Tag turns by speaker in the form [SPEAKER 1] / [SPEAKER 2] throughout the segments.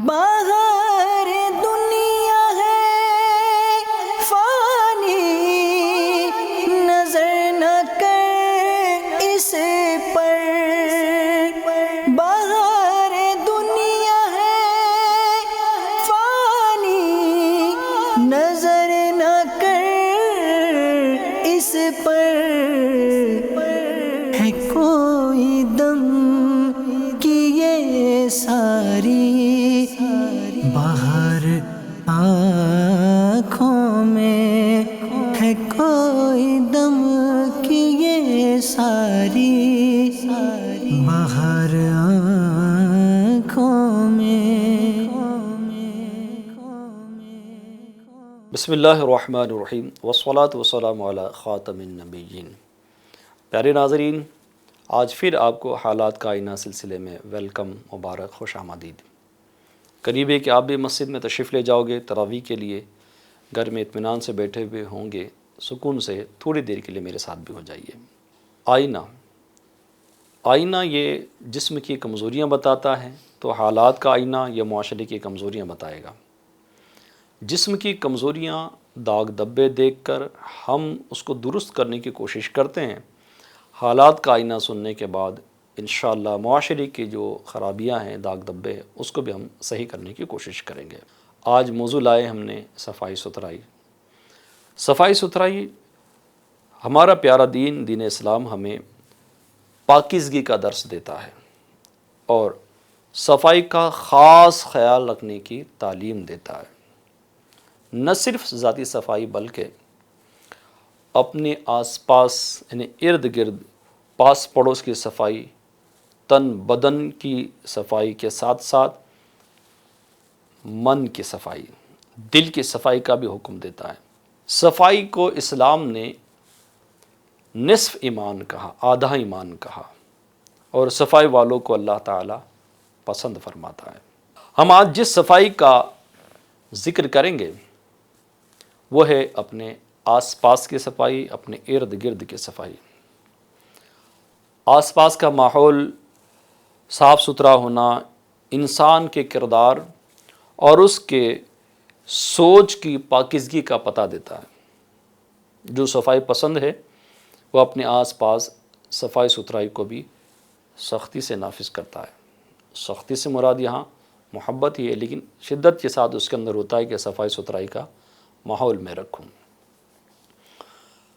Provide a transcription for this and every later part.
[SPEAKER 1] باہر دنیا ہے فانی، نظر نہ کر اس پر، باہر دنیا ہے فانی، نظر نہ کر اس پر، ہے کوئی دم کی یہ ساری باہر آنکھوں میں، ہے کوئی دم کی یہ ساری باہر آنکھوں میں۔
[SPEAKER 2] بسم اللہ الرحمن الرحیم والصلاة والسلام علی خاتم النبیین۔ پیارے ناظرین، آج پھر آپ کو حالات کا آئینہ سلسلے میں ویلکم، مبارک، خوش آمدید۔ قریب ہے کہ آپ بھی مسجد میں تشریف لے جاؤ گے تراویح کے لیے، گھر میں اطمینان سے بیٹھے ہوئے ہوں گے، سکون سے تھوڑی دیر کے لیے میرے ساتھ بھی ہو جائیے۔ آئینہ یہ جسم کی کمزوریاں بتاتا ہے، تو حالات کا آئینہ یہ معاشرے کی کمزوریاں بتائے گا۔ جسم کی کمزوریاں، داغ دبے دیکھ کر ہم اس کو درست کرنے کی کوشش کرتے ہیں۔ حالات کا آئینہ سننے کے بعد انشاءاللہ معاشرے کی جو خرابیاں ہیں، داغ دبے، اس کو بھی ہم صحیح کرنے کی کوشش کریں گے۔ آج موضوع لائے ہم نے صفائی ستھرائی۔ صفائی ستھرائی، ہمارا پیارا دین اسلام ہمیں پاکیزگی کا درس دیتا ہے اور صفائی کا خاص خیال رکھنے کی تعلیم دیتا ہے۔ نہ صرف ذاتی صفائی بلکہ اپنے آس پاس یعنی ارد گرد، پاس پڑوس کی صفائی، تن بدن کی صفائی کے ساتھ ساتھ من کی صفائی، دل کی صفائی کا بھی حکم دیتا ہے۔ صفائی کو اسلام نے نصف ایمان کہا، آدھا ایمان کہا، اور صفائی والوں کو اللہ تعالیٰ پسند فرماتا ہے۔ ہم آج جس صفائی کا ذکر کریں گے وہ ہے اپنے آس پاس کی صفائی، اپنے ارد گرد کی صفائی۔ آس پاس کا ماحول صاف ستھرا ہونا انسان کے کردار اور اس کے سوچ کی پاکیزگی کا پتہ دیتا ہے۔ جو صفائی پسند ہے وہ اپنے آس پاس صفائی ستھرائی کو بھی سختی سے نافذ کرتا ہے۔ سختی سے مراد یہاں محبت ہی ہے، لیکن شدت کے ساتھ اس کے اندر ہوتا ہے کہ صفائی ستھرائی کا ماحول میں رکھوں۔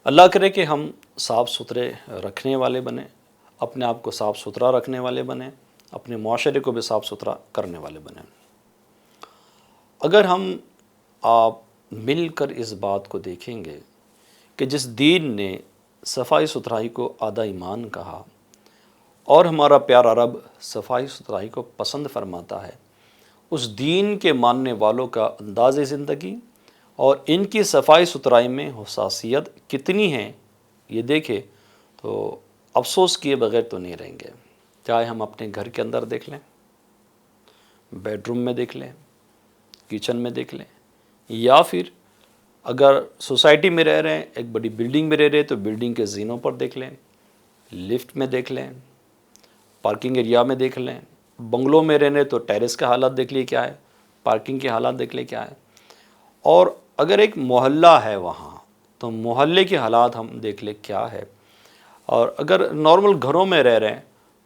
[SPEAKER 2] اللہ کرے کہ ہم صاف ستھرے رکھنے والے بنیں، اپنے آپ کو صاف ستھرا رکھنے والے بنیں، اپنے معاشرے کو بھی صاف ستھرا کرنے والے بنیں۔ اگر ہم آپ مل کر اس بات کو دیکھیں گے کہ جس دین نے صفائی ستھرائی کو آدھا ایمان کہا اور ہمارا پیارا رب صفائی ستھرائی کو پسند فرماتا ہے، اس دین کے ماننے والوں کا انداز زندگی اور ان کی صفائی ستھرائی میں حساسیت کتنی ہے، یہ دیکھیں تو افسوس کیے بغیر تو نہیں رہیں گے۔ چاہے ہم اپنے گھر کے اندر دیکھ لیں، بیڈ روم میں دیکھ لیں، کچن میں دیکھ لیں، یا پھر اگر سوسائٹی میں رہ رہے ہیں، ایک بڑی بلڈنگ میں رہ رہے ہیں تو بلڈنگ کے زینوں پر دیکھ لیں، لفٹ میں دیکھ لیں، پارکنگ ایریا میں دیکھ لیں، بنگلوں میں رہنے تو ٹیرس کا حالات دیکھ لیے کیا ہے، پارکنگ کے حالات دیکھ لیں کیا ہے، اور اگر ایک محلہ ہے وہاں تو محلے کے حالات ہم دیکھ لیں کیا ہے، اور اگر نارمل گھروں میں رہ رہے ہیں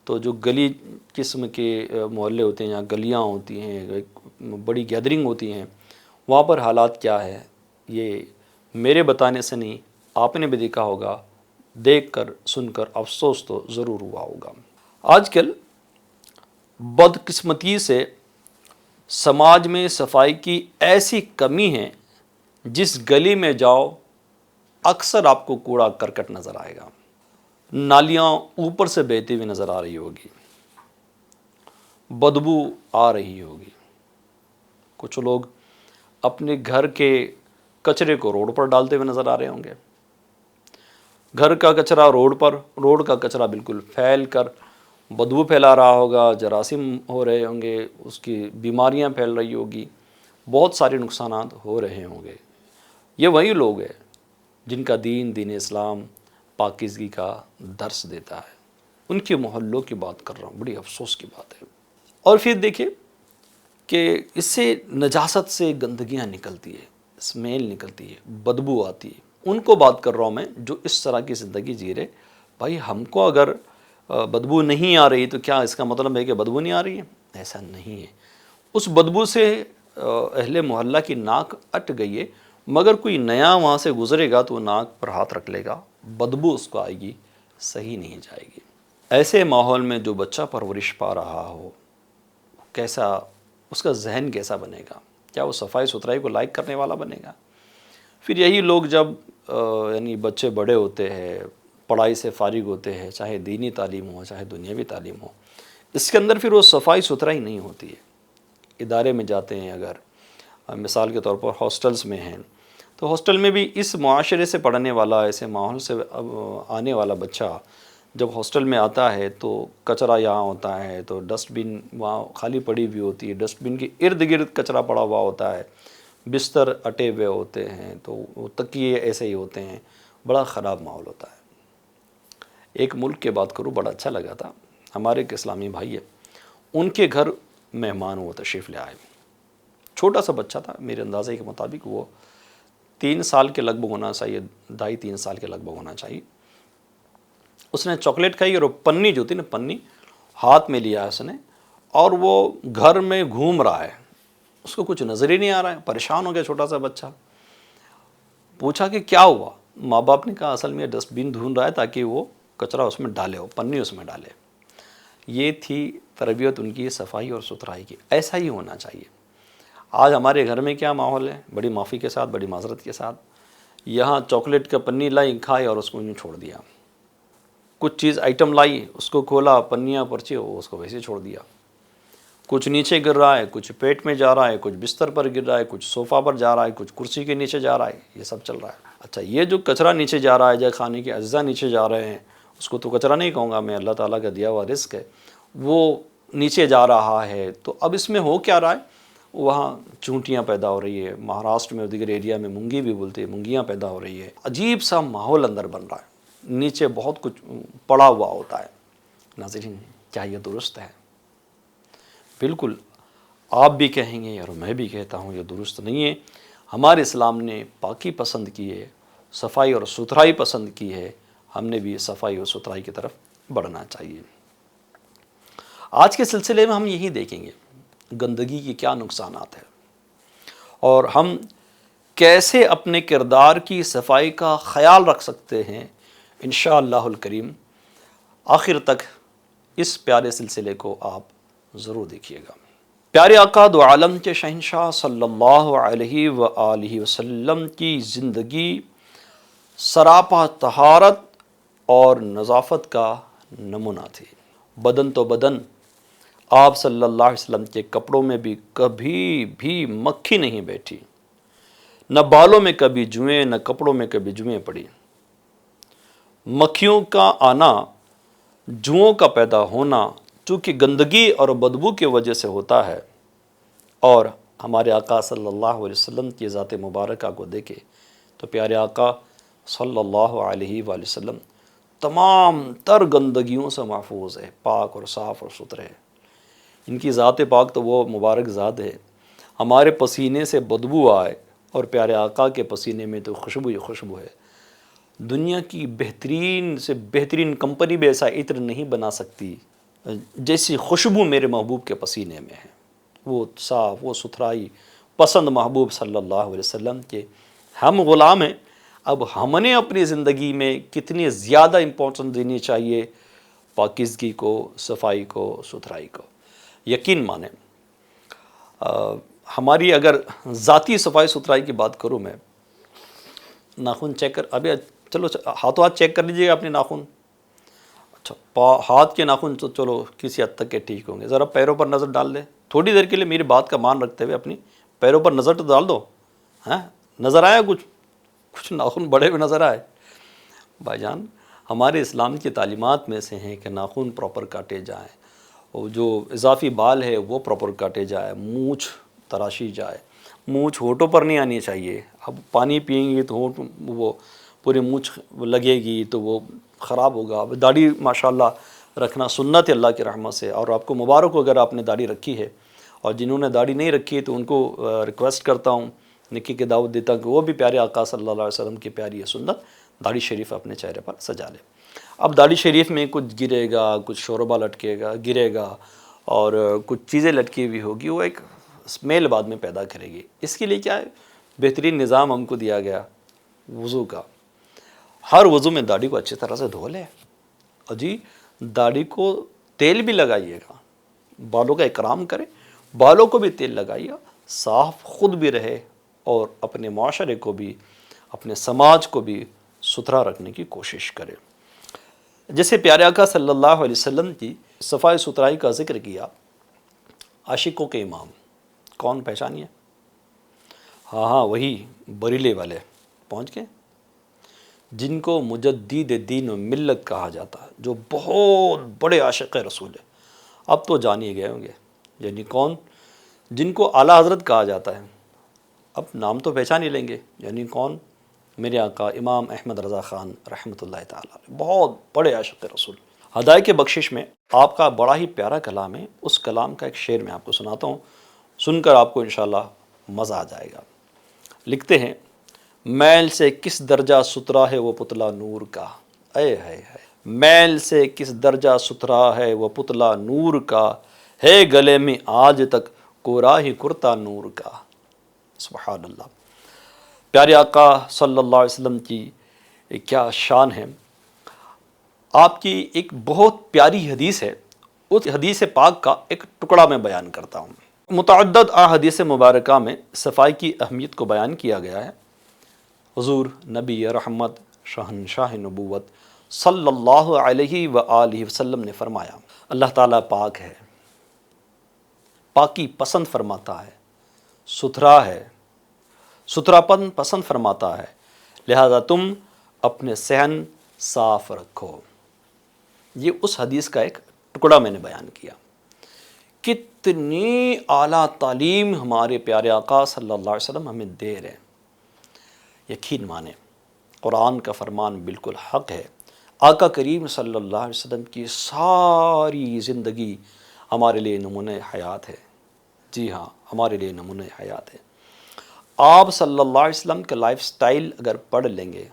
[SPEAKER 2] تو جو گلی قسم کے محلے ہوتے ہیں یا گلیاں ہوتی ہیں، ایک بڑی گیدرنگ ہوتی ہیں، وہاں پر حالات کیا ہے، یہ میرے بتانے سے نہیں، آپ نے بھی دیکھا ہوگا، دیکھ کر سن کر افسوس تو ضرور ہوا ہوگا۔ آج کل بدقسمتی سے سماج میں صفائی کی ایسی کمی ہے، جس گلی میں جاؤ اکثر آپ کو کوڑا کرکٹ نظر آئے گا، نالیاں اوپر سے بہتی ہوئی نظر آ رہی ہوگی، بدبو آ رہی ہوگی۔ کچھ لوگ اپنے گھر کے کچرے کو روڈ پر ڈالتے ہوئے نظر آ رہے ہوں گے۔ گھر کا کچرا روڈ پر، روڈ کا کچرا بالکل پھیل کر بدبو پھیلا رہا ہوگا، جراثیم ہو رہے ہوں گے، اس کی بیماریاں پھیل رہی ہوگی، بہت سارے نقصانات ہو رہے ہوں گے۔ یہ وہی لوگ ہیں جن کا دین اسلام پاکیزگی کا درس دیتا ہے۔ ان کے محلوں کی بات کر رہا ہوں، بڑی افسوس کی بات ہے۔ اور پھر دیکھیں کہ اس سے نجاست سے گندگیاں نکلتی ہے، اسمیل نکلتی ہے، بدبو آتی ہے. ان کو بات کر رہا ہوں میں جو اس طرح کی زندگی جی رہے. بھائی ہم کو اگر بدبو نہیں آ رہی تو کیا اس کا مطلب ہے کہ بدبو نہیں آ رہی ہے؟ ایسا نہیں ہے. اس بدبو سے اہل محلہ کی ناک اٹ گئی ہے، مگر کوئی نیا وہاں سے گزرے گا تو وہ ناک پر ہاتھ رکھ لے گا، بدبو اس کو آئے گی، صحیح نہیں جائے گی. ایسے ماحول میں جو بچہ پرورش پا رہا ہو، کیسا اس کا ذہن کیسا بنے گا؟ کیا وہ صفائی ستھرائی کو لائک کرنے والا بنے گا؟ پھر یہی لوگ جب یعنی بچے بڑے ہوتے ہیں، پڑھائی سے فارغ ہوتے ہیں، چاہے دینی تعلیم ہو چاہے دنیاوی تعلیم ہو، اس کے اندر پھر وہ صفائی ستھرائی نہیں ہوتی ہے. ادارے میں جاتے ہیں، اگر مثال کے طور پر ہاسٹلز میں ہیں تو ہاسٹل میں بھی اس معاشرے سے پڑھنے والا، ایسے ماحول سے آنے والا بچہ جب ہاسٹل میں آتا ہے تو کچرا یہاں ہوتا ہے تو ڈسٹ بن وہاں خالی پڑی ہوئی ہوتی ہے، ڈسٹ بن کے ارد گرد کچرا پڑا ہوا ہوتا ہے، بستر اٹے ہوئے ہوتے ہیں، تو وہ تکیے ایسے ہی ہوتے ہیں، بڑا خراب ماحول ہوتا ہے. ایک ملک کی بات کروں، بڑا اچھا لگا تھا. ہمارے ایک اسلامی بھائی ہے، ان کے گھر مہمان وہ تشریف لے آئے. چھوٹا سا بچہ تھا، میرے اندازے کے مطابق وہ 3 سال کے لگ بھگ ہونا چاہیے، 2.5-3 سال کے لگ بھگ ہونا چاہیے. اس نے چاکلیٹ کھائی اور وہ پنی جو تھی نا، پنی ہاتھ میں لیا اس نے، اور وہ گھر میں گھوم رہا ہے. اس کو کچھ نظر ہی نہیں آ رہا ہے، پریشان ہو گیا چھوٹا سا بچہ. پوچھا کہ کیا ہوا؟ ماں باپ نے کہا اصل میں ڈسٹ بن ڈھونڈ رہا ہے تاکہ وہ کچرا اس میں ڈالے، ہو پنی اس میں ڈالے. یہ تھی تربیت ان کی صفائی اور ستھرائی کی. ایسا ہی ہونا چاہیے. آج ہمارے گھر میں کیا ماحول ہے؟ بڑی معافی کے ساتھ، بڑی معذرت کے ساتھ، یہاں چاکلیٹ کا پنی لائی، کھائی اور اس کو یوں چھوڑ دیا. کچھ چیز آئٹم لائی، اس کو کھولا، پنیاں پرچی، وہ اس کو ویسے چھوڑ دیا. کچھ نیچے گر رہا ہے، کچھ پیٹ میں جا رہا ہے، کچھ بستر پر گر رہا ہے، کچھ صوفہ پر جا رہا ہے، کچھ کرسی کے نیچے جا رہا ہے. یہ سب چل رہا ہے. اچھا، یہ جو کچرا نیچے جا رہا ہے، جو کھانے کے اجزاء نیچے جا رہے ہیں، اس کو تو کچرا نہیں کہوں گا میں، اللہ تعالیٰ کا دیا ہوا رزق ہے، وہ نیچے جا رہا ہے. تو اب اس میں ہو کیا رہا ہے؟ وہاں چونٹیاں پیدا ہو رہی ہے، مہاراشٹر میں اور دیگر ایریا میں مونگی بھی بولتے ہیں، مونگیاں پیدا ہو رہی ہے. عجیب سا ماحول اندر بن رہا ہے، نیچے بہت کچھ پڑا ہوا ہوتا ہے. ناظرین، کیا یہ درست ہے؟ بالکل آپ بھی کہیں گے اور میں بھی کہتا ہوں یہ درست نہیں ہے. ہمارے اسلام نے پاکی پسند کی ہے، صفائی اور ستھرائی پسند کی ہے. ہم نے بھی صفائی اور ستھرائی کی طرف بڑھنا چاہیے. آج کے سلسلے میں ہم یہی دیکھیں گے گندگی کی کیا نقصانات ہیں، اور ہم کیسے اپنے کردار کی صفائی کا خیال رکھ سکتے ہیں. انشاءاللہ الکریم آخر تک اس پیارے سلسلے کو آپ ضرور دیکھیے گا. پیارے آقا دو عالم کے شہنشاہ صلی اللہ علیہ وآلہ وسلم کی زندگی سراپا طہارت اور نظافت کا نمونہ تھی. بدن تو بدن، آپ صلی اللہ علیہ وسلم کے کپڑوں میں بھی کبھی بھی مکھی نہیں بیٹھی، نہ بالوں میں کبھی جوئیں، نہ کپڑوں میں کبھی جوئیں پڑی. مکھیوں کا آنا، جوؤں کا پیدا ہونا چونکہ گندگی اور بدبو کی وجہ سے ہوتا ہے. اور ہمارے آقا صلی اللہ علیہ وسلم کی ذات مبارکہ کو دیکھے تو پیارے آقا صلی اللہ علیہ وآلہ وسلم تمام تر گندگیوں سے محفوظ ہے، پاک اور صاف اور ستھرے ہیں. ان کی ذات پاک تو وہ مبارک ذات ہے، ہمارے پسینے سے بدبو آئے اور پیارے آقا کے پسینے میں تو خوشبو ہی خوشبو ہے. دنیا کی بہترین سے بہترین کمپنی بھی ایسا عطر نہیں بنا سکتی جیسی خوشبو میرے محبوب کے پسینے میں ہے. وہ صاف، وہ ستھرائی پسند محبوب صلی اللہ علیہ وسلم کے ہم غلام ہیں. اب ہم نے اپنی زندگی میں کتنی زیادہ امپورٹنس دینی چاہیے پاکیزگی کو، صفائی کو، ستھرائی کو. یقین مانیں ہماری اگر ذاتی صفائی ستھرائی کی بات کروں میں، ناخن چیک کر، ابھی چلو ہاتھوں ہاتھ چیک کر لیجیے گا اپنے ناخن. اچھا، ہاتھ کے ناخن تو چلو کسی حد تک کے ٹھیک ہوں گے. ذرا پیروں پر نظر ڈال دیں تھوڑی دیر کے لیے، میری بات کا مان رکھتے ہوئے اپنی پیروں پر نظر تو ڈال دو. نظر آیا کچھ ناخن بڑے ہوئے نظر آئے؟ بھائی جان، ہمارے اسلام کی تعلیمات میں سے ہیں کہ ناخن پراپر کاٹے جائیں، اور جو اضافی بال ہے وہ پراپر کاٹے جائے، مونچھ تراشی جائے. مونچھ ہونٹوں پر نہیں آنی چاہیے. اب پانی پئیں گے تو ہونٹ وہ پورے مونچھ لگے گی تو وہ خراب ہوگا. داڑھی ماشاءاللہ رکھنا سنت ہے اللہ کی رحمت سے، اور آپ کو مبارک ہو اگر آپ نے داڑھی رکھی ہے. اور جنہوں نے داڑھی نہیں رکھی ہے تو ان کو ریکویسٹ کرتا ہوں، نکی کی دعوت دیتا ہوں کہ وہ بھی پیارے آقا صلی اللہ علیہ وسلم کی پیاری یہ سنت داڑھی شریف اپنے چہرے پر سجا لے۔ اب داڑھی شریف میں کچھ گرے گا، کچھ شوربہ لٹکے گا، گرے گا، اور کچھ چیزیں لٹکی ہوئی ہوگی، وہ ایک اسمیل بعد میں پیدا کرے گی۔ اس کے لیے کیا ہے، بہترین نظام ہم کو دیا گیا وضو کا۔ ہر وضو میں داڑھی کو اچھی طرح سے دھو لیں، اور جی داڑھی کو تیل بھی لگائیے گا، بالوں کا اکرام کریں، بالوں کو بھی تیل لگائیے، صاف خود بھی رہے اور اپنے معاشرے کو بھی، اپنے سماج کو بھی ستھرا رکھنے کی کوشش کرے۔ جیسے پیارے آقا صلی اللہ علیہ وسلم کی صفائی ستھرائی کا ذکر کیا، عاشقوں کے امام کون پہچانیے؟ ہاں وہی بریلے والے پہنچ گئے، جن کو مجدد دین و ملت کہا جاتا ہے، جو بہت بڑے عاشق رسول ہیں۔ اب تو جان ہی گئے ہوں گے، یعنی کون؟ جن کو اعلیٰ حضرت کہا جاتا ہے۔ اب نام تو پہچان ہی لیں گے، یعنی کون؟ میرے آقا امام احمد رضا خان رحمۃ اللہ تعالیٰ، بہت بڑے عاشق رسول۔ ہدایت کے بخشش میں آپ کا بڑا ہی پیارا کلام ہے، اس کلام کا ایک شعر میں آپ کو سناتا ہوں، سن کر آپ کو انشاءاللہ مزہ آ جائے گا۔ لکھتے ہیں، میل سے کس درجہ ستھرا ہے وہ پتلا نور کا، اے ہے میل سے کس درجہ ستھرا ہے وہ پتلا نور کا، ہے گلے میں آج تک کوراہ ہی کرتا نور کا۔ سبحان اللہ، پیارے آقا صلی اللہ علیہ وسلم کی کیا شان ہے۔ آپ کی ایک بہت پیاری حدیث ہے، اس حدیث پاک کا ایک ٹکڑا میں بیان کرتا ہوں۔ متعدد احادیث مبارکہ میں صفائی کی اہمیت کو بیان کیا گیا ہے۔ حضور نبی رحمت شہنشاہ نبوت صلی اللہ علیہ وآلہ وسلم نے فرمایا، اللہ تعالیٰ پاک ہے، پاکی پسند فرماتا ہے، ستھرا ہے، ستھراپن پسند فرماتا ہے، لہذا تم اپنے صحن صاف رکھو۔ یہ اس حدیث کا ایک ٹکڑا میں نے بیان کیا۔ کتنی اعلیٰ تعلیم ہمارے پیارے آقا صلی اللہ علیہ وسلم ہمیں دے رہے ہیں۔ یقین مانیں، قرآن کا فرمان بالکل حق ہے۔ آقا کریم صلی اللہ علیہ وسلم کی ساری زندگی ہمارے لیے نمونہ حیات ہے۔ جی ہاں، ہمارے لیے نمونہ حیات ہے۔ آپ صلی اللہ علیہ وسلم کا لائف سٹائل اگر پڑھ لیں گے،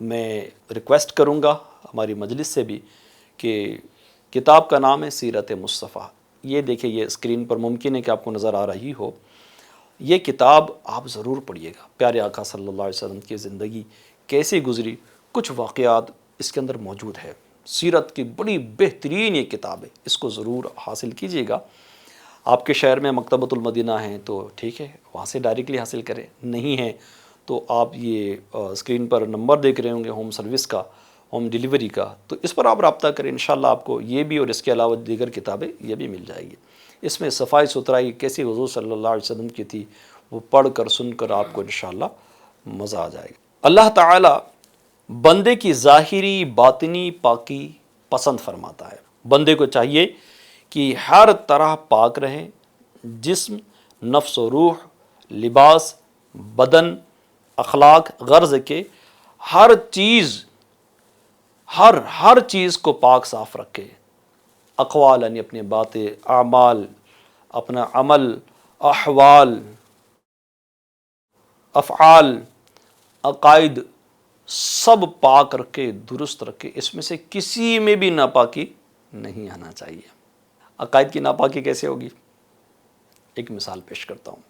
[SPEAKER 2] میں ریکویسٹ کروں گا ہماری مجلس سے بھی کہ کتاب کا نام ہے سیرت مصطفیٰ۔ یہ دیکھیں، یہ اسکرین پر ممکن ہے کہ آپ کو نظر آ رہی ہو۔ یہ کتاب آپ ضرور پڑھیے گا، پیارے آقا صلی اللہ علیہ وسلم کی زندگی کیسے گزری، کچھ واقعات اس کے اندر موجود ہے۔ سیرت کی بڑی بہترین یہ کتاب ہے، اس کو ضرور حاصل کیجیے گا۔ آپ کے شہر میں مکتبۃ المدینہ ہیں تو ٹھیک ہے، وہاں سے ڈائریکٹلی حاصل کریں، نہیں ہیں تو آپ یہ اسکرین پر نمبر دیکھ رہے ہوں گے ہوم سروس کا، ہوم ڈیلیوری کا، تو اس پر آپ رابطہ کریں، انشاءاللہ آپ کو یہ بھی اور اس کے علاوہ دیگر کتابیں یہ بھی مل جائے گی۔ اس میں صفائی ستھرائی کیسی حضور صلی اللہ علیہ وسلم کی تھی، وہ پڑھ کر سن کر آپ کو انشاءاللہ مزہ آ جائے گا۔ اللہ تعالیٰ بندے کی ظاہری باطنی پاکی پسند فرماتا ہے۔ بندے کو چاہیے کہ ہر طرح پاک رہے، جسم، نفس و روح، لباس، بدن، اخلاق، غرض کے ہر چیز کو پاک صاف رکھے۔ اقوال یعنی اپنے باتیں، اعمال، اپنا عمل، احوال، افعال، عقائد، سب پاک رکھے، درست رکھے، اس میں سے کسی میں بھی ناپاکی نہیں آنا چاہیے۔ عقائد کی ناپاکی کیسے ہوگی؟ ایک مثال پیش کرتا ہوں۔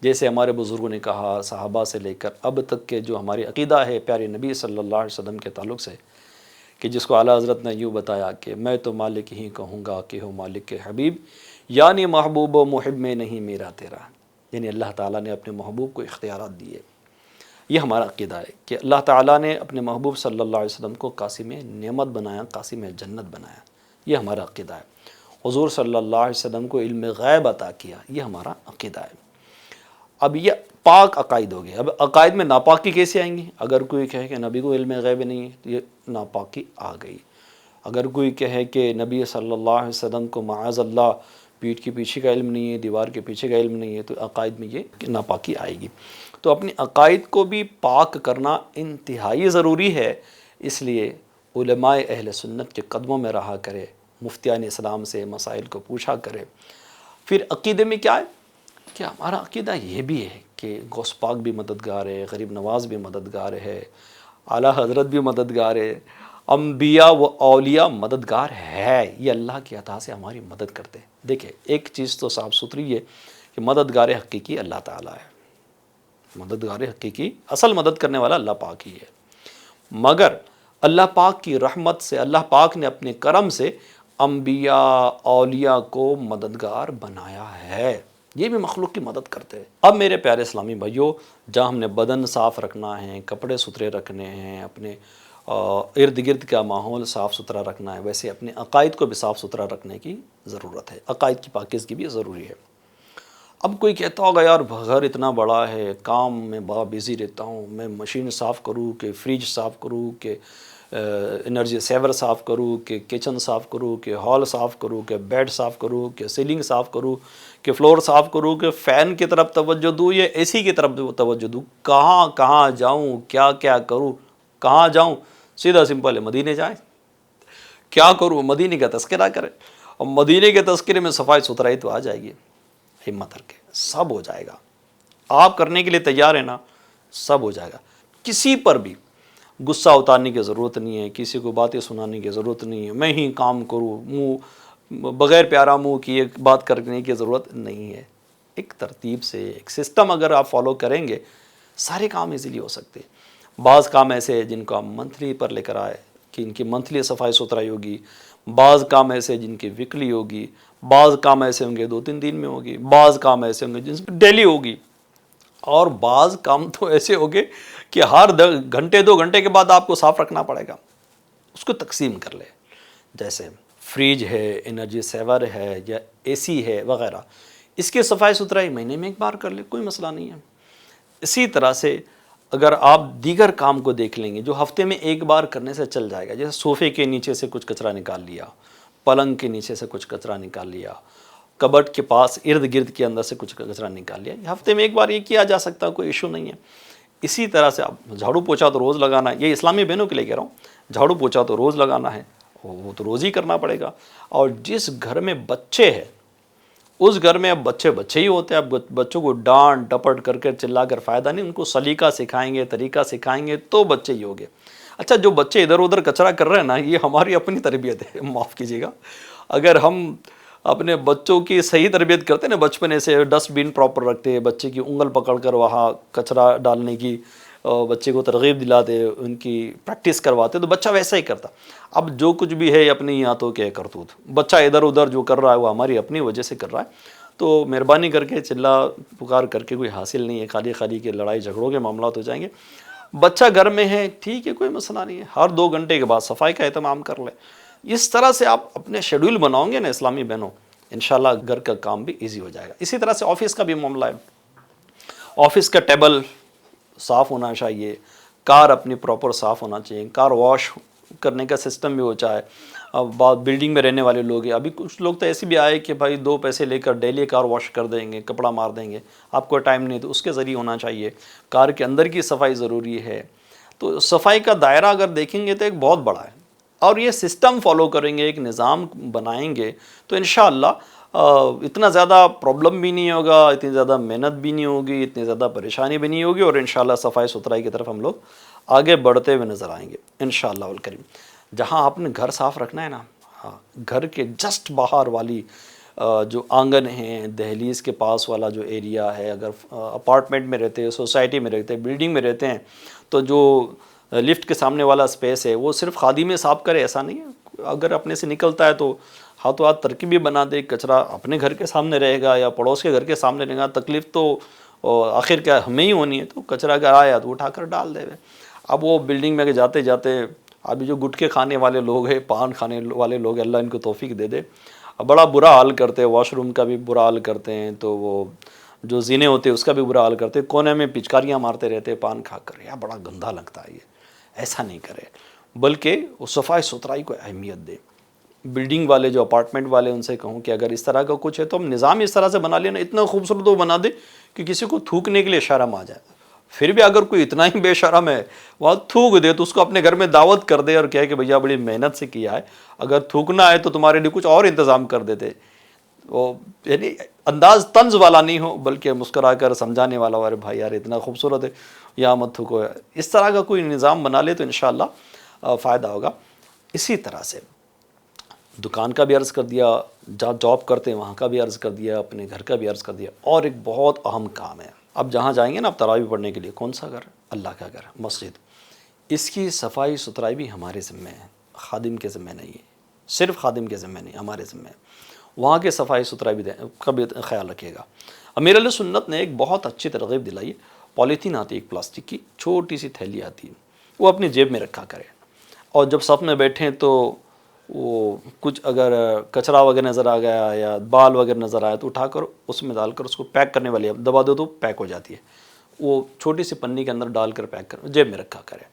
[SPEAKER 2] جیسے ہمارے بزرگوں نے کہا، صحابہ سے لے کر اب تک کے جو ہماری عقیدہ ہے پیارے نبی صلی اللہ علیہ وسلم کے تعلق سے، کہ جس کو اعلیٰ حضرت نے یوں بتایا کہ میں تو مالک ہی کہوں گا کہ ہو مالک کے حبیب، یعنی محبوب و محب میں نہیں میرا تیرا، یعنی اللہ تعالیٰ نے اپنے محبوب کو اختیارات دیے۔ یہ ہمارا عقیدہ ہے کہ اللہ تعالیٰ نے اپنے محبوب صلی اللہ علیہ وسلم کو قاسم نعمت بنایا، قاسم جنت بنایا، یہ ہمارا عقیدہ ہے۔ حضور صلی اللہ علیہ وسلم کو علم غیب عطا کیا، یہ ہمارا عقیدہ ہے۔ اب یہ پاک عقائد ہو گئے۔ اب عقائد میں ناپاکی کیسے آئیں گی؟ اگر کوئی کہے کہ نبی کو علم غیب نہیں ہے تو یہ ناپاکی آ گئی۔ اگر کوئی کہے کہ نبی صلی اللہ علیہ وسلم کو معاذ اللہ پیٹھ کے پیچھے کا علم نہیں ہے، دیوار کے پیچھے کا علم نہیں ہے، تو عقائد میں یہ ناپاکی آئے گی۔ تو اپنی عقائد کو بھی پاک کرنا انتہائی ضروری ہے، اس لیے علماء اہل سنت کے قدموں میں رہا کرے، مفتیان اسلام سے مسائل کو پوچھا کرے۔ پھر عقیدے میں کیا ہے کہ ہمارا عقیدہ یہ بھی ہے کہ غوث پاک بھی مددگار ہے، غریب نواز بھی مددگار ہے، اعلیٰ حضرت بھی مددگار ہے، انبیاء و اولیاء مددگار ہے، یہ اللہ کی عطا سے ہماری مدد کرتے ہیں۔ دیکھیں ایک چیز تو صاف ستھری ہے کہ مددگار حقیقی اللہ تعالیٰ ہے، مددگار حقیقی اصل مدد کرنے والا اللہ پاک ہی ہے، مگر اللہ پاک کی رحمت سے اللہ پاک نے اپنے کرم سے انبیاء اولیاء کو مددگار بنایا ہے، یہ بھی مخلوق کی مدد کرتے ہیں۔ اب میرے پیارے اسلامی بھائیوں، جہاں ہم نے بدن صاف رکھنا ہے، کپڑے ستھرے رکھنے ہیں، اپنے ارد گرد کا ماحول صاف ستھرا رکھنا ہے، ویسے اپنے عقائد کو بھی صاف ستھرا رکھنے کی ضرورت ہے، عقائد کی پاکیزگی بھی ضروری ہے۔ اب کوئی کہتا ہوگا یار گھر اتنا بڑا ہے، کام میں بڑا بیزی رہتا ہوں، میں مشین صاف کروں کہ فریج صاف کروں کہ انرجی سیور صاف کروں کہ کچن صاف کروں کہ ہال صاف کروں کہ بیڈ صاف کروں کہ سیلنگ صاف کروں کہ فلور صاف کروں کہ فین کی طرف توجہ دوں یا اے سی کی طرف توجہ دوں، کہاں کہاں جاؤں، کیا کیا کروں، کہاں جاؤں؟ سیدھا سمپل ہے، مدینے جائیں۔ کیا کروں؟ مدینے کا تذکرہ کریں، اور مدینے کے تذکرے میں صفائی ستھرائی تو آ جائے گی، ہمت رکھے، سب ہو جائے گا۔ آپ کرنے کے لیے تیار ہیں نا، سب ہو جائے گا۔ کسی پر بھی غصہ اتارنے کی ضرورت نہیں ہے، کسی کو باتیں سنانے کی ضرورت نہیں ہے، میں ہی کام کروں، منہ بغیر پیارا منہ کی ایک بات کرنے کی ضرورت نہیں ہے۔ ایک ترتیب سے ایک سسٹم اگر آپ فالو کریں گے، سارے کام ایزیلی ہو سکتے ہیں۔ بعض کام ایسے ہیں جن کو آپ منتھلی پر لے کر آئے کہ ان کی منتھلی صفائی ستھرائی ہوگی، بعض کام ایسے جن کی ویکلی ہوگی، بعض کام ایسے ہوں گے 2-3 دن میں ہوگی، بعض کام ایسے ہوں گے جن کی ڈیلی ہوگی، اور بعض کام تو ایسے ہوگے کہ ہر گھنٹے 2 گھنٹے کے بعد آپ کو صاف رکھنا پڑے گا۔ اس کو تقسیم کر لے، جیسے فریج ہے، انرجی سیور ہے یا اے سی ہے وغیرہ، اس کی صفائی ستھرائی مہینے میں ایک بار کر لے، کوئی مسئلہ نہیں ہے۔ اسی طرح سے اگر آپ دیگر کام کو دیکھ لیں گے جو ہفتے میں ایک بار کرنے سے چل جائے گا، جیسے صوفے کے نیچے سے کچھ کچرا نکال لیا، پلنگ کے نیچے سے کچھ کچرا نکال لیا، کبٹ کے پاس ارد گرد کے اندر سے کچھ کچرا نکال لیا، یہ ہفتے میں ایک بار یہ کیا جا سکتا ہے، کوئی ایشو نہیں ہے۔ اسی طرح سے اب جھاڑو پوچھا تو روز لگانا ہے، یہ اسلامی بہنوں کے لیے کہہ رہا ہوں، جھاڑو پوچھا تو روز لگانا ہے، وہ تو روز ہی کرنا پڑے گا۔ اور جس گھر میں بچے ہیں اس گھر میں اب بچے ہی ہوتے ہیں، اب بچوں کو ڈانٹ ڈپٹ کر کے چلا کر فائدہ نہیں، ان کو سلیقہ سکھائیں گے، طریقہ سکھائیں گے تو بچے ہی ہوگے۔ اچھا، جو بچے ادھر ادھر کچرا کر رہے ہیں نا، یہ ہماری اپنی تربیت ہے، معاف کیجیے گا۔ اگر ہم اپنے بچوں کی صحیح تربیت کرتے نا، بچپنے سے ڈسٹ بین پراپر رکھتے، بچے کی انگل پکڑ کر وہاں کچرا ڈالنے کی بچے کو ترغیب دلاتے، ان کی پریکٹس کرواتے، تو بچہ ویسا ہی کرتا۔ اب جو کچھ بھی ہے اپنی ہاتھوں کے کرتوت، بچہ ادھر ادھر جو کر رہا ہے وہ ہماری اپنی وجہ سے کر رہا ہے، تو مہربانی کر کے چلا پکار کر کے کوئی حاصل نہیں ہے، خالی خالی کے لڑائی جھگڑوں کے معاملات ہو جائیں گے۔ بچہ گھر میں ہے، ٹھیک ہے، کوئی مسئلہ نہیں ہے، ہر 2 گھنٹے کے بعد صفائی کا اہتمام کر لیں۔ اس طرح سے آپ اپنے شیڈول بناؤں گے نا اسلامی بہنوں، انشاءاللہ گھر کا کام بھی ایزی ہو جائے گا۔ اسی طرح سے آفس کا بھی معاملہ ہے، آفس کا ٹیبل صاف ہونا چاہیے، کار اپنی پراپر صاف ہونا چاہیے، کار واش کرنے کا سسٹم بھی ہو چاہے۔ اب بعض بلڈنگ میں رہنے والے لوگ ہیں، ابھی کچھ لوگ تو ایسے بھی آئے کہ بھائی 2 پیسے لے کر ڈیلی کار واش کر دیں گے، کپڑا مار دیں گے، آپ کو ٹائم نہیں تو اس کے ذریعے ہونا چاہیے۔ کار کے اندر کی صفائی ضروری ہے، تو صفائی کا دائرہ اگر دیکھیں گے تو ایک بہت بڑا ہے، اور یہ سسٹم فالو کریں گے، ایک نظام بنائیں گے تو انشاءاللہ اتنا زیادہ پرابلم بھی نہیں ہوگا، اتنی زیادہ محنت بھی نہیں ہوگی، اتنی زیادہ پریشانی بھی نہیں ہوگی، اور انشاءاللہ صفائی ستھرائی کی طرف ہم لوگ آگے بڑھتے ہوئے نظر آئیں گے انشاءاللہ الکریم۔ جہاں آپ نے گھر صاف رکھنا ہے نا، گھر کے جسٹ باہر والی جو آنگن ہیں، دہلیز کے پاس والا جو ایریا ہے، اگر اپارٹمنٹ میں رہتے ہیں، سوسائٹی میں رہتے ہیں، بلڈنگ میں رہتے ہیں، تو جو لفٹ کے سامنے والا اسپیس ہے وہ صرف خادم صاف کرے ایسا نہیں ہے، اگر اپنے سے نکلتا ہے تو ہاتھوں ہاتھ ترکیب بھی بنا دے، کچرا اپنے گھر کے سامنے رہے گا یا پڑوس کے گھر کے سامنے رہے گا، تکلیف تو آخر کیا ہمیں ہی ہونی ہے، تو کچرا اگر آیا تو اٹھا کر ڈال دے۔ اب وہ بلڈنگ میں جاتے جاتے ابھی جو گٹکے کھانے والے لوگ ہیں، پان کھانے والے لوگ، اللہ ان کو توفیق دے دے، بڑا برا حال کرتے ہیں، واش روم کا بھی برا حال کرتے ہیں، تو وہ جو زینے ہوتے ہیں اس کا بھی برا حال کرتے ہیں، کونے میں پچکاریاں مارتے رہتے ہیں پان کھا کر، یا بڑا گندہ لگتا ہے یہ، ایسا نہیں کرے، بلکہ وہ صفائی ستھرائی کو اہمیت دے۔ بلڈنگ والے جو اپارٹمنٹ والے ان سے کہوں کہ اگر اس طرح کا کچھ ہے تو ہم نظام اس طرح سے بنا لینا، اتنا خوبصورت وہ بنا دے کہ کسی کو تھوکنے کے لیے شرم آ جائے۔ پھر بھی اگر کوئی اتنا ہی بے شرم ہے وہ تھوک دے تو اس کو اپنے گھر میں دعوت کر دے اور کہے کہ بھیا بڑی محنت سے کیا ہے، اگر تھوکنا ہے تو تمہارے لیے کچھ اور انتظام کر دیتے، وہ یعنی انداز طنز والا نہیں ہو بلکہ مسکرا کر سمجھانے والا ہو، ارے بھائی یار اتنا خوبصورت ہے یا مت تھوکو، اس طرح کا کوئی نظام بنا لے تو انشاءاللہ فائدہ ہوگا۔ اسی طرح سے دکان کا بھی عرض کر دیا، جہاں جاب کرتے ہیں وہاں کا بھی عرض کر دیا، اپنے گھر کا بھی عرض کر دیا، اور ایک بہت اہم کام ہے، اب جہاں جائیں گے نا اب تراویح پڑھنے کے لیے، کون سا گھر؟ اللہ کا گھر، مسجد، اس کی صفائی ستھرائی بھی ہمارے ذمہ ہے، خادم کے ذمہ نہیں ہے، صرف خادم کے ذمہ نہیں، ہمارے ذمہ ہے، وہاں کے صفائی ستھرائی بھی کا بھی خیال رکھیے گا۔ امیر علیہ سنت نے ایک بہت اچھی ترغیب دلائی، پولیتھین آتی ہے ایک پلاسٹک کی چھوٹی سی تھیلی آتی ہے، وہ اپنی جیب میں رکھا کرے، اور جب صف میں بیٹھیں تو وہ کچھ اگر کچرا وغیرہ نظر آ گیا یا بال وغیرہ نظر آیا تو اٹھا کر اس میں ڈال کر اس کو پیک کرنے والی دبا دو تو پیک ہو جاتی ہے، وہ چھوٹی سی پنی کے اندر ڈال کر پیک کر جیب میں رکھا کرے،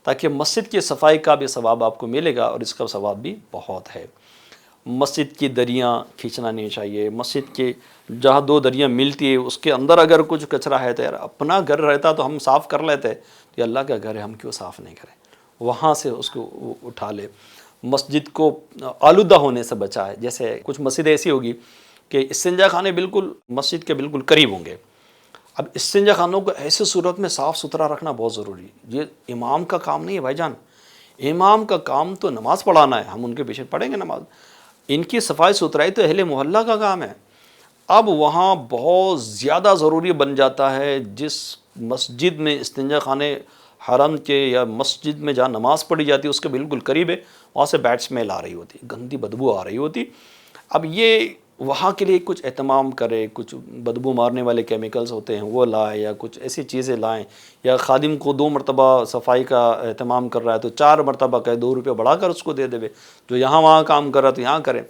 [SPEAKER 2] تاکہ مسجد کی صفائی کا بھی ثواب آپ کو ملے گا اور اس کا ثواب بھی بہت ہے۔ مسجد کی دریاں کھینچنا نہیں چاہیے، مسجد کے جہاں دو دریاں ملتی ہے اس کے اندر اگر کچھ کچرا ہے تو یار اپنا گھر رہتا تو ہم صاف کر لیتے، تو یہ اللہ کا گھر ہے ہم کیوں صاف نہیں کریں، وہاں سے اس کو اٹھا لے۔ مسجد کو آلودہ ہونے سے بچائے، جیسے کچھ مسجد ایسی ہوگی کہ استنجا خانے بالکل مسجد کے بالکل قریب ہوں گے، اب استنجا خانوں کو ایسی صورت میں صاف ستھرا رکھنا بہت ضروری ہے، یہ امام کا کام نہیں ہے بھائی جان، امام کا کام تو نماز پڑھانا ہے، ہم ان کے پیچھے پڑھیں گے نماز، ان کی صفائی ستھرائی تو اہل محلہ کا کام ہے۔ اب وہاں بہت زیادہ ضروری بن جاتا ہے، جس مسجد میں استنجا خانے حرم کے یا مسجد میں جہاں نماز پڑھی جاتی ہے اس کے بالکل قریب ہے، وہاں سے بیڈ اسمیل آ رہی ہوتی، گندی بدبو آ رہی ہوتی، اب یہ وہاں کے لیے کچھ اہتمام کرے، کچھ بدبو مارنے والے کیمیکلز ہوتے ہیں وہ لائیں، یا کچھ ایسی چیزیں لائیں، یا خادم کو 2 مرتبہ صفائی کا اہتمام کر رہا ہے تو 4 مرتبہ کہ 2 روپے بڑھا کر اس کو دے دے، جو یہاں وہاں کام کر رہا ہے تو یہاں کریں۔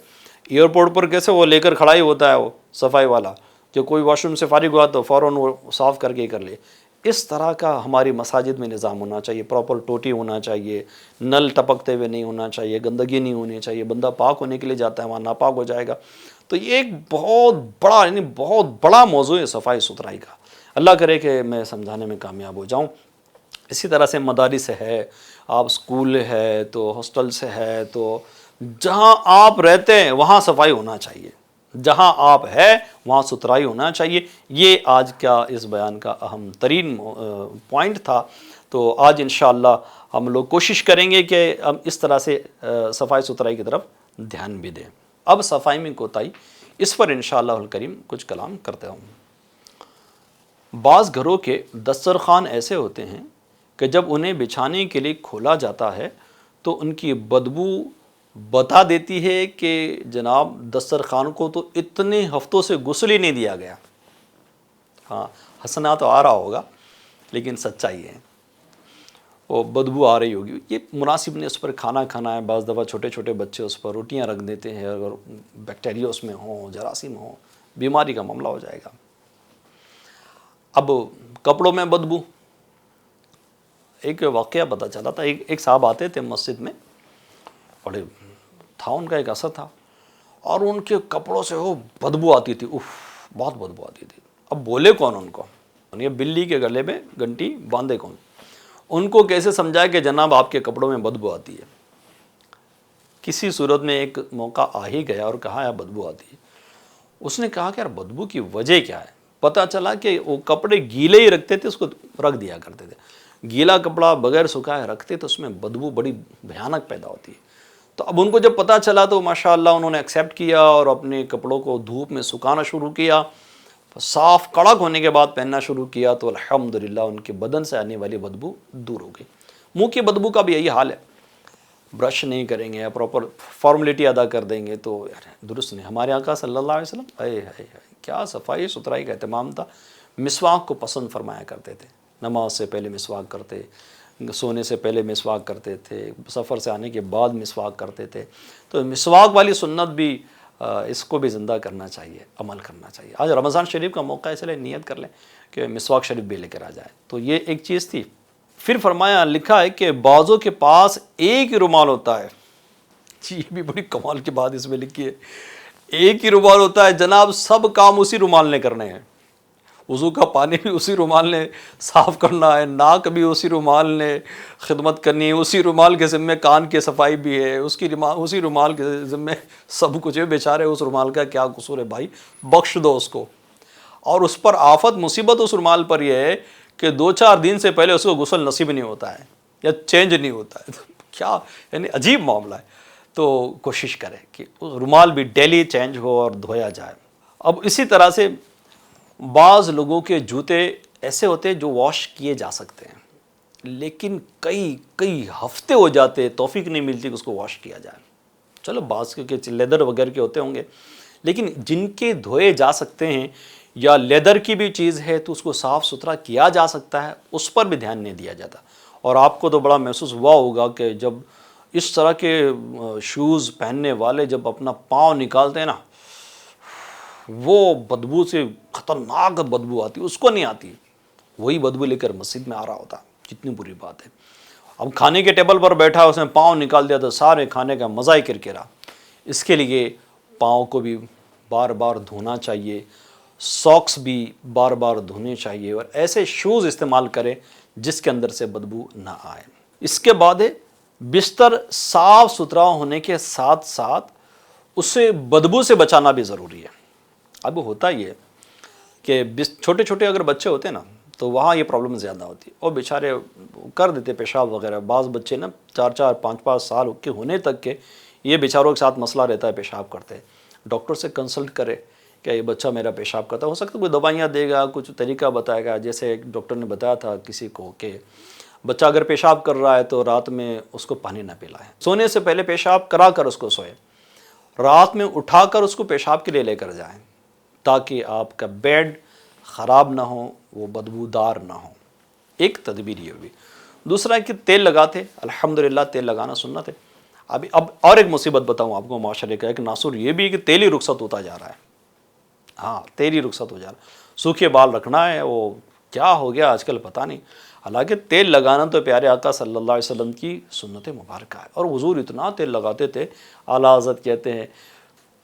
[SPEAKER 2] ایئرپورٹ پر کیسے وہ لے کر کھڑا ہی ہوتا ہے وہ صفائی والا، کہ کوئی واش روم سے فارغ ہوا تو فوراً وہ صاف کر کے ہی کر لے، اس طرح کا ہماری مساجد میں نظام ہونا چاہیے، پراپر ٹوٹی ہونا چاہیے، نل ٹپکتے ہوئے نہیں ہونا چاہیے، گندگی نہیں ہونی چاہیے، بندہ پاک ہونے کے لیے جاتا ہے وہاں ناپاک ہو جائے گا، تو یہ ایک بہت بڑا یعنی بہت بڑا موضوع ہے صفائی ستھرائی کا، اللہ کرے کہ میں سمجھانے میں کامیاب ہو جاؤں۔ اسی طرح سے مدارس ہے، آپ اسکول ہے تو ہاسٹل سے ہے تو جہاں آپ رہتے ہیں وہاں صفائی ہونا چاہیے، جہاں آپ ہے وہاں ستھرائی ہونا چاہیے، یہ آج کا اس بیان کا اہم ترین پوائنٹ تھا۔ تو آج انشاءاللہ ہم لوگ کوشش کریں گے کہ ہم اس طرح سے صفائی ستھرائی کی طرف دھیان بھی دیں۔ اب صفائی میں کوتاہی، اس پر انشاءاللہ الکریم کچھ کلام کرتے ہوں۔ بعض گھروں کے دسترخوان ایسے ہوتے ہیں کہ جب انہیں بچھانے کے لیے کھولا جاتا ہے تو ان کی بدبو بتا دیتی ہے کہ جناب دسترخوان کو تو اتنے ہفتوں سے غسل ہی نہیں دیا گیا۔ ہاں ہنسنا تو آ رہا ہوگا لیکن سچائی ہے، وہ بدبو آ رہی ہوگی، یہ مناسب نہیں اس پر کھانا کھانا ہے، بعض دفعہ چھوٹے چھوٹے بچے اس پر روٹیاں رکھ دیتے ہیں، اگر بیکٹیریا اس میں ہوں، جراثیم ہوں، بیماری کا معاملہ ہو جائے گا۔ اب کپڑوں میں بدبو، ایک واقعہ پتہ چلا تھا، ایک صاحب آتے تھے مسجد میں، بڑے تھا ان کا ایک اثر تھا، اور ان کے کپڑوں سے وہ بدبو آتی تھی، بہت بدبو آتی تھی۔ اب بولے کون ان کو، یہ بلی کے گلے میں گھنٹی باندھے کون، ان کو کیسے سمجھائے کہ جناب آپ کے کپڑوں میں بدبو آتی ہے۔ کسی صورت میں ایک موقع آ ہی گیا اور کہا یار بدبو آتی ہے، اس نے کہا کہ یار بدبو کی وجہ کیا ہے، پتہ چلا کہ وہ کپڑے گیلے ہی رکھتے تھے، اس کو رکھ دیا کرتے تھے، گیلا کپڑا بغیر سکھائے رکھتے تو اس میں بدبو بڑی بھیانک پیدا ہوتی ہے۔ تو اب ان کو جب پتہ چلا تو ماشاءاللہ انہوں نے ایکسیپٹ کیا اور اپنے کپڑوں کو دھوپ میں سکھانا شروع کیا، صاف کڑک ہونے کے بعد پہننا شروع کیا، تو الحمدللہ ان کے بدن سے آنے والی بدبو دور ہو گئی۔ منہ کی بدبو کا بھی یہی حال ہے، برش نہیں کریں گے یا پراپر فارمیلٹی ادا کر دیں گے تو یار درست نہیں۔ ہمارے آقا صلی اللہ علیہ وسلم کیا صفائی ستھرائی کا اہتمام تھا، مسواک کو پسند فرمایا کرتے تھے، نماز سے پہلے مسواک کرتے، سونے سے پہلے مسواک کرتے تھے، سفر سے آنے کے بعد مسواک کرتے تھے، تو مسواک والی سنت بھی اس کو بھی زندہ کرنا چاہیے، عمل کرنا چاہیے۔ آج رمضان شریف کا موقع ہے، اس لیے نیت کر لیں کہ مسواک شریف بھی لے کر آ جائے، تو یہ ایک چیز تھی۔ پھر فرمایا، لکھا ہے کہ بعضوں کے پاس ایک ہی رومال ہوتا ہے، یہ بھی بڑی کمال کی بات اس میں لکھی ہے، ایک ہی رومال ہوتا ہے جناب، سب کام اسی رومال نے کرنے ہیں، وضو کا پانی بھی اسی رومال نے صاف کرنا ہے، ناک بھی اسی رومال نے خدمت کرنی ہے، اسی رومال کے ذمے کان کی صفائی بھی ہے، اسی رومال کے ذمے سب کچھ ہے۔ بیچارے اس رومال کا کیا قصور ہے بھائی، بخش دو اس کو۔ اور اس پر آفت مصیبت اس رومال پر یہ ہے کہ 2-4 دن سے پہلے اس کو غسل نصیب نہیں ہوتا ہے یا چینج نہیں ہوتا ہے۔ کیا یعنی عجیب معاملہ ہے۔ تو کوشش کرے کہ رومال بھی ڈیلی چینج ہو اور دھویا جائے۔ اب اسی طرح سے بعض لوگوں کے جوتے ایسے ہوتے ہیں جو واش کیے جا سکتے ہیں، لیکن کئی ہفتے ہو جاتے، توفیق نہیں ملتی کہ اس کو واش کیا جائے۔ چلو بعض کے لیدر وغیرہ کے ہوتے ہوں گے، لیکن جن کے دھوئے جا سکتے ہیں یا لیدر کی بھی چیز ہے تو اس کو صاف ستھرا کیا جا سکتا ہے، اس پر بھی دھیان نہیں دیا جاتا۔ اور آپ کو تو بڑا محسوس ہوا ہوگا کہ جب اس طرح کے شوز پہننے والے جب اپنا پاؤں نکالتے ہیں نا، وہ بدبو سے خطرناک بدبو آتی، اس کو نہیں آتی، وہی بدبو لے کر مسجد میں آ رہا ہوتا۔ کتنی بری بات ہے۔ اب کھانے کے ٹیبل پر بیٹھا اس نے پاؤں نکال دیا تو سارے کھانے کا مزہ ہی کرکرا۔ اس کے لیے پاؤں کو بھی بار بار دھونا چاہیے، ساکس بھی بار بار دھونے چاہیے، اور ایسے شوز استعمال کریں جس کے اندر سے بدبو نہ آئے۔ اس کے بعد ہے بستر صاف ستھرا ہونے کے ساتھ ساتھ اسے بدبو سے بچانا بھی ضروری ہے۔ اب ہوتا یہ کہ چھوٹے چھوٹے اگر بچے ہوتے ہیں نا تو وہاں یہ پرابلم زیادہ ہوتی ہے، اور بیچارے کر دیتے پیشاب وغیرہ۔ بعض بچے نا 4-4 5-5 سال کے ہونے تک کے یہ بیچاروں کے ساتھ مسئلہ رہتا ہے، پیشاب کرتے ہیں۔ ڈاکٹر سے کنسلٹ کرے کہ یہ بچہ میرا پیشاب کرتا ہے، ہو سکتا ہے کوئی دوائیاں دے گا، کچھ طریقہ بتائے گا۔ جیسے ایک ڈاکٹر نے بتایا تھا کسی کو کہ بچہ اگر پیشاب کر رہا ہے تو رات میں اس کو پانی نہ پلائیں، سونے سے پہلے پیشاب کرا کر اس کو سوئے، رات میں اٹھا کر اس کو پیشاب کے لیے لے کر جائیں تاکہ آپ کا بیڈ خراب نہ ہو، وہ بدبودار نہ ہو۔ ایک تدبیر یہ ہوئی۔ دوسرا ہے کہ تیل لگاتے، الحمدللہ تیل لگانا سنت ہے۔ اب اور ایک مصیبت بتاؤں آپ کو معاشرے کا، ایک ناصر یہ بھی ہے کہ تیل ہی رخصت ہوتا جا رہا ہے۔ ہاں تیل ہی رخصت ہو جا رہا ہے، سوکھے بال رکھنا ہے، وہ کیا ہو گیا آج کل پتہ نہیں۔ حالانکہ تیل لگانا تو پیارے آقا صلی اللہ علیہ وسلم کی سنت مبارکہ ہے، اور حضور اتنا تیل لگاتے تھے، اعلیٰ حضرت کہتے ہیں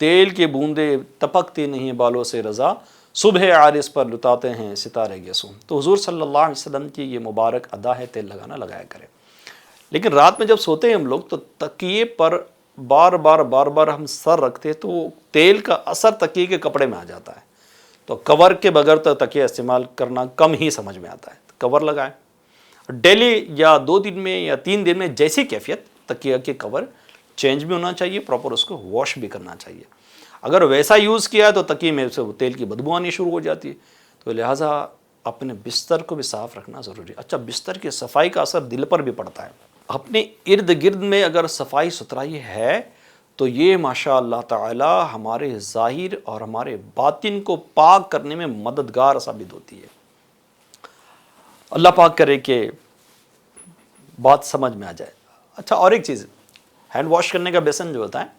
[SPEAKER 2] تیل کے بوندے ٹپکتی نہیں بالوں سے رضا، صبح عارض پر لٹاتے ہیں ستارے گیسوں۔ تو حضور صلی اللہ علیہ وسلم کی یہ مبارک ادا ہے، تیل لگانا لگایا کرے۔ لیکن رات میں جب سوتے ہیں ہم لوگ تو تکیے پر بار بار ہم سر رکھتے ہیں تو تیل کا اثر تکیے کے کپڑے میں آ جاتا ہے، تو کور کے بغیر تو تکیہ استعمال کرنا کم ہی سمجھ میں آتا ہے۔ کور لگائیں ڈیلی، یا 2 دن میں یا 3 دن میں جیسی کیفیت، تکیہ کے کور چینج بھی ہونا چاہیے، پراپر اس کو واش بھی کرنا چاہیے۔ اگر ویسا یوز کیا ہے تو تکیے میں سے وہ تیل کی بدبو آنی شروع ہو جاتی ہے، تو لہٰذا اپنے بستر کو بھی صاف رکھنا ضروری ہے۔ اچھا، بستر کی صفائی کا اثر دل پر بھی پڑتا ہے۔ اپنے ارد گرد میں اگر صفائی ستھرائی ہے تو یہ ماشاء اللہ تعالی ہمارے ظاہر اور ہمارے باطن کو پاک کرنے میں مددگار ثابت ہوتی ہے۔ اللہ پاک کرے کہ بات سمجھ میں آ جائے۔ اچھا، اور ایک چیز، ہینڈ واش کرنے کا بیسن جو ہوتا ہے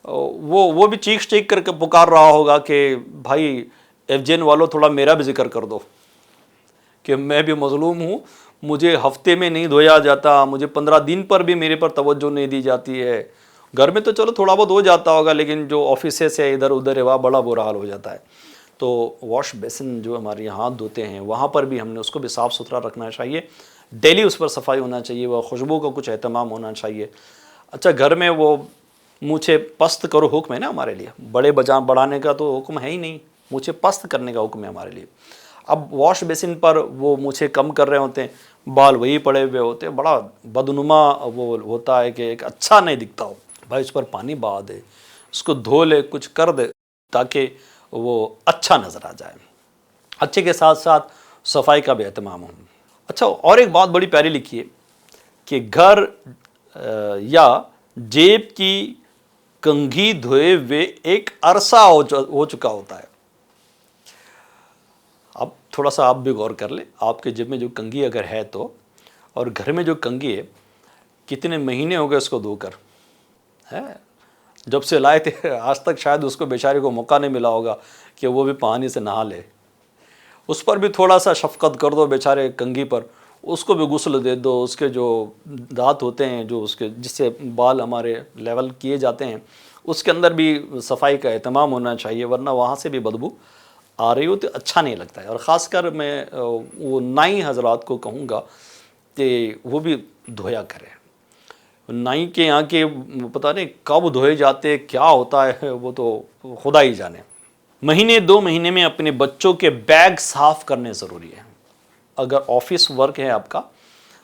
[SPEAKER 2] وہ بھی چیخ کر کے پکار رہا ہوگا کہ بھائی ایف جین والوں تھوڑا میرا بھی ذکر کر دو کہ میں بھی مظلوم ہوں، مجھے ہفتے میں نہیں دھویا جاتا، مجھے 15 دن پر بھی میرے پر توجہ نہیں دی جاتی ہے۔ گھر میں تو چلو تھوڑا بہت ہو جاتا ہوگا، لیکن جو آفیسز سے ادھر ادھر ہے وہاں بڑا برا حال ہو جاتا ہے۔ تو واش بیسن جو ہمارے ہاتھ دھوتے ہیں وہاں پر بھی ہم نے اس کو بھی صاف ستھرا رکھنا چاہیے، ڈیلی اس پر صفائی ہونا چاہیے، وہ خوشبو کا کچھ اہتمام ہونا چاہیے۔ اچھا، گھر میں وہ مونچھیں پست کرو حکم ہے نا ہمارے لیے، بڑے بڑھانے کا تو حکم ہے ہی نہیں، مونچھیں پست کرنے کا حکم ہے ہمارے لیے۔ اب واش بیسن پر وہ مونچھیں کم کر رہے ہوتے ہیں، بال وہی پڑے ہوئے ہوتے ہیں، بڑا بدنما وہ ہوتا ہے کہ ایک اچھا نہیں دکھتا ہو۔ بھائی اس پر پانی بہا دے، اس کو دھو لے، کچھ کر دے تاکہ وہ اچھا نظر آ جائے۔ اچھے کے ساتھ ساتھ صفائی کا بھی اہتمام ہو۔ اچھا، اور ایک بات بڑی پیاری لکھی ہے کہ گھر یا جیب کی کنگھی دھوئے ہوئے ایک عرصہ ہو چکا ہوتا ہے۔ اب تھوڑا سا آپ بھی غور کر لیں، آپ کے جیب میں جو کنگھی اگر ہے تو، اور گھر میں جو کنگھی ہے کتنے مہینے ہو گئے اس کو دھو کر ہے، جب سے لائے تھے آج تک شاید اس کو بیچارے کو موقع نہیں ملا ہوگا کہ وہ بھی پانی سے نہا لے۔ اس پر بھی تھوڑا سا شفقت کر دو بیچارے کنگھی پر، اس کو بھی غسل دے دو، اس کے جو دانت ہوتے ہیں جو اس کے جس سے بال ہمارے لیول کیے جاتے ہیں اس کے اندر بھی صفائی کا اہتمام ہونا چاہیے، ورنہ وہاں سے بھی بدبو آ رہی ہو تو اچھا نہیں لگتا ہے. اور خاص کر میں وہ نائی حضرات کو کہوں گا کہ وہ بھی دھویا کریں. نائی کے یہاں کے پتہ نہیں کب دھوئے جاتے کیا ہوتا ہے وہ تو خدا ہی جانے. مہینے 2 مہینے میں اپنے بچوں کے بیگ صاف کرنے ضروری ہے. اگر آفس ورک ہے آپ کا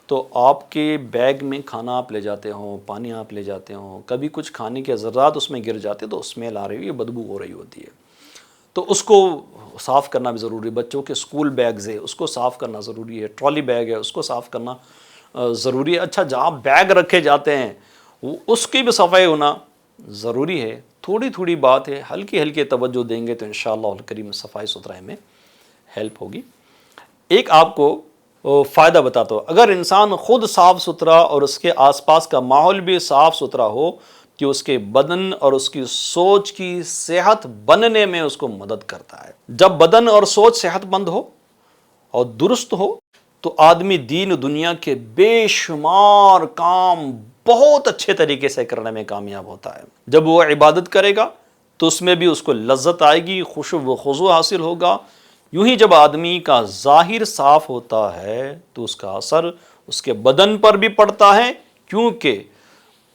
[SPEAKER 2] تو آپ کے بیگ میں کھانا آپ لے جاتے ہوں, پانی آپ لے جاتے ہوں, کبھی کچھ کھانے کے ذرات اس میں گر جاتے تو اسمیل آ رہی ہے, بدبو ہو رہی ہوتی ہے, تو اس کو صاف کرنا بھی ضروری ہے. بچوں کے اسکول بیگز ہے اس کو صاف کرنا ضروری ہے, ٹرالی بیگ ہے اس کو صاف کرنا ضروری ہے. اچھا جہاں بیگ رکھے جاتے ہیں اس کی بھی صفائی ہونا ضروری ہے. تھوڑی تھوڑی بات ہے, ہلکی ہلکی توجہ دیں گے تو انشاءاللہ الکریم صفائی ستھرائی میں ہیلپ ہوگی. ایک آپ کو فائدہ بتاتا ہوں, اگر انسان خود صاف ستھرا اور اس کے آس پاس کا ماحول بھی صاف ستھرا ہو کہ اس کے بدن اور اس کی سوچ کی صحت بننے میں اس کو مدد کرتا ہے. جب بدن اور سوچ صحت مند ہو اور درست ہو تو آدمی دین دنیا کے بے شمار کام بہت اچھے طریقے سے کرنے میں کامیاب ہوتا ہے. جب وہ عبادت کرے گا تو اس میں بھی اس کو لذت آئے گی, خشوع و خضوع حاصل ہوگا. یوں ہی جب آدمی کا ظاہر صاف ہوتا ہے تو اس کا اثر اس کے بدن پر بھی پڑتا ہے, کیونکہ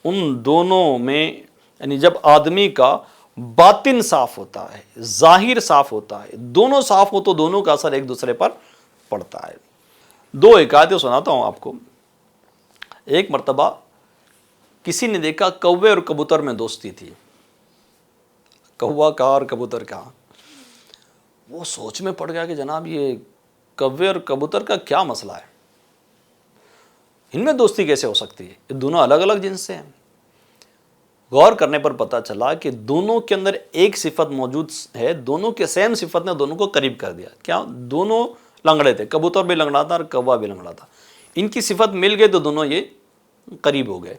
[SPEAKER 2] ان دونوں میں یعنی جب آدمی کا باطن صاف ہوتا ہے, ظاہر صاف ہوتا ہے, دونوں صاف ہو تو دونوں کا اثر ایک دوسرے پر پڑتا ہے. 2 حکایتیں سناتا ہوں آپ کو. ایک مرتبہ کسی نے دیکھا کوے اور کبوتر میں دوستی تھی. کوا کہا اور کبوتر کہا. وہ سوچ میں پڑ گیا کہ جناب یہ کوے اور کبوتر کا کیا مسئلہ ہے, ان میں دوستی کیسے ہو سکتی ہے, یہ دونوں الگ الگ جنس سے ہیں. غور کرنے پر پتہ چلا کہ دونوں کے اندر ایک صفت موجود ہے, دونوں کے سیم صفت نے دونوں کو قریب کر دیا. کیا؟ دونوں لنگڑے تھے, کبوتر بھی لنگڑا تھا اور کوا بھی لنگڑا تھا. ان کی صفت مل گئی تو دونوں یہ قریب ہو گئے.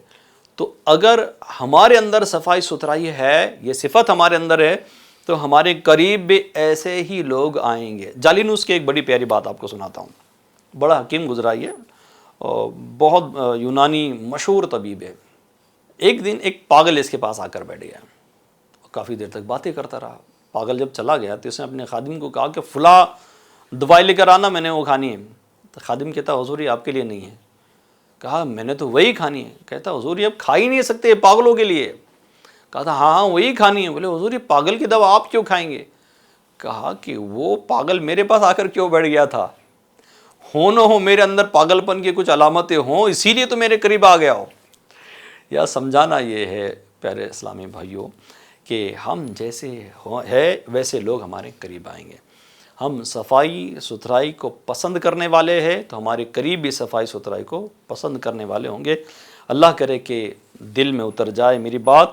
[SPEAKER 2] تو اگر ہمارے اندر صفائی ستھرائی ہے, یہ صفت ہمارے اندر ہے, تو ہمارے قریب بھی ایسے ہی لوگ آئیں گے. جالینوس کی ایک بڑی پیاری بات آپ کو سناتا ہوں, بڑا حکیم گزرا یہ, بہت یونانی مشہور طبیب ہے. ایک دن ایک پاگل اس کے پاس آ کر بیٹھ گیا, کافی دیر تک باتیں کرتا رہا. پاگل جب چلا گیا تو اس نے اپنے خادم کو کہا کہ فلاں دوائی لے کر آنا, میں نے وہ کھانی ہے. تو خادم کہتا حضور یہ آپ کے لیے نہیں ہے. کہا میں نے تو وہی کھانی ہے. کہتا حضور یہ آپ کھا ہی نہیں سکتے, پاگلوں کے لیے. کہا تھا ہاں وہی کھانی ہے. بولے حضور یہ پاگل کی دوا آپ کیوں کھائیں گے؟ کہا کہ وہ پاگل میرے پاس آ کر کیوں بیٹھ گیا تھا, ہو نہ ہو میرے اندر پاگل پن کی کچھ علامتیں ہوں, اسی لیے تو میرے قریب آ گیا ہو. یا سمجھانا یہ ہے پیارے اسلامی بھائیوں کہ ہم جیسے ہے ویسے لوگ ہمارے قریب آئیں گے. ہم صفائی ستھرائی کو پسند کرنے والے ہیں تو ہمارے قریب بھی صفائی ستھرائی کو پسند کرنے والے ہوں گے. اللہ کرے کہ دل میں اتر جائے میری بات.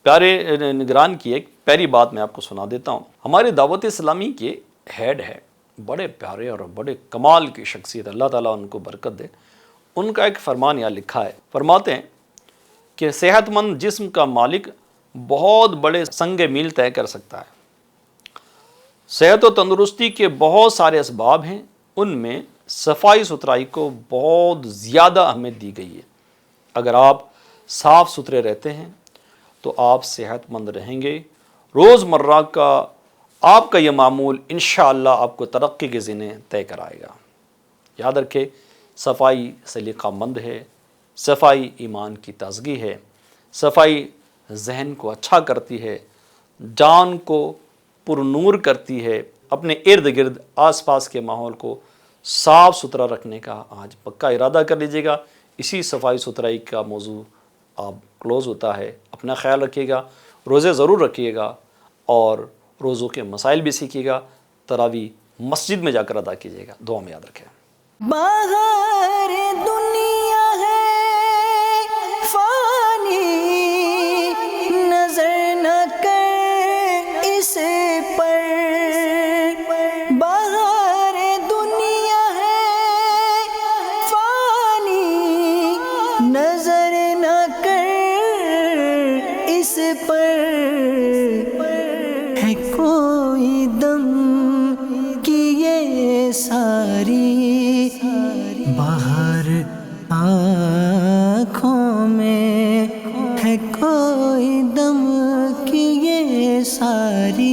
[SPEAKER 2] پیارے نگران کی ایک پیاری بات میں آپ کو سنا دیتا ہوں. ہماری دعوت اسلامی کے ہیڈ ہے, بڑے پیارے اور بڑے کمال کی شخصیت, اللہ تعالیٰ ان کو برکت دے. ان کا ایک فرمان یہاں لکھا ہے, فرماتے ہیں کہ صحت مند جسم کا مالک بہت بڑے سنگ میل طے کر سکتا ہے. صحت و تندرستی کے بہت سارے اسباب ہیں, ان میں صفائی ستھرائی کو بہت زیادہ اہمیت دی گئی ہے. اگر آپ صاف ستھرے رہتے ہیں تو آپ صحت مند رہیں گے. روزمرہ کا آپ کا یہ معمول انشاءاللہ آپ کو ترقی کے زینے طے کرائے گا. یاد رکھے صفائی سلیقہ مند ہے, صفائی ایمان کی تازگی ہے, صفائی ذہن کو اچھا کرتی ہے, جان کو پر نور کرتی ہے. اپنے ارد گرد آس پاس کے ماحول کو صاف ستھرا رکھنے کا آج پکا ارادہ کر لیجیے گا. اسی صفائی ستھرائی کا موضوع آپ کلوز ہوتا ہے. اپنا خیال رکھیے گا, روزے ضرور رکھیے گا اور روزوں کے مسائل بھی سیکھیے گا. تراویح مسجد میں جا کر ادا کیجیے گا. دعا میں یاد رکھیں.
[SPEAKER 1] باہر دنیا ہے فانی, نظر نہ کر اس پر. باہر دنیا ہے فانی, نظر نہ کر اس پر. ہے کوئی دم کی یہ ساری باہر آنکھوں میں, ہے کوئی دم کی یہ ساری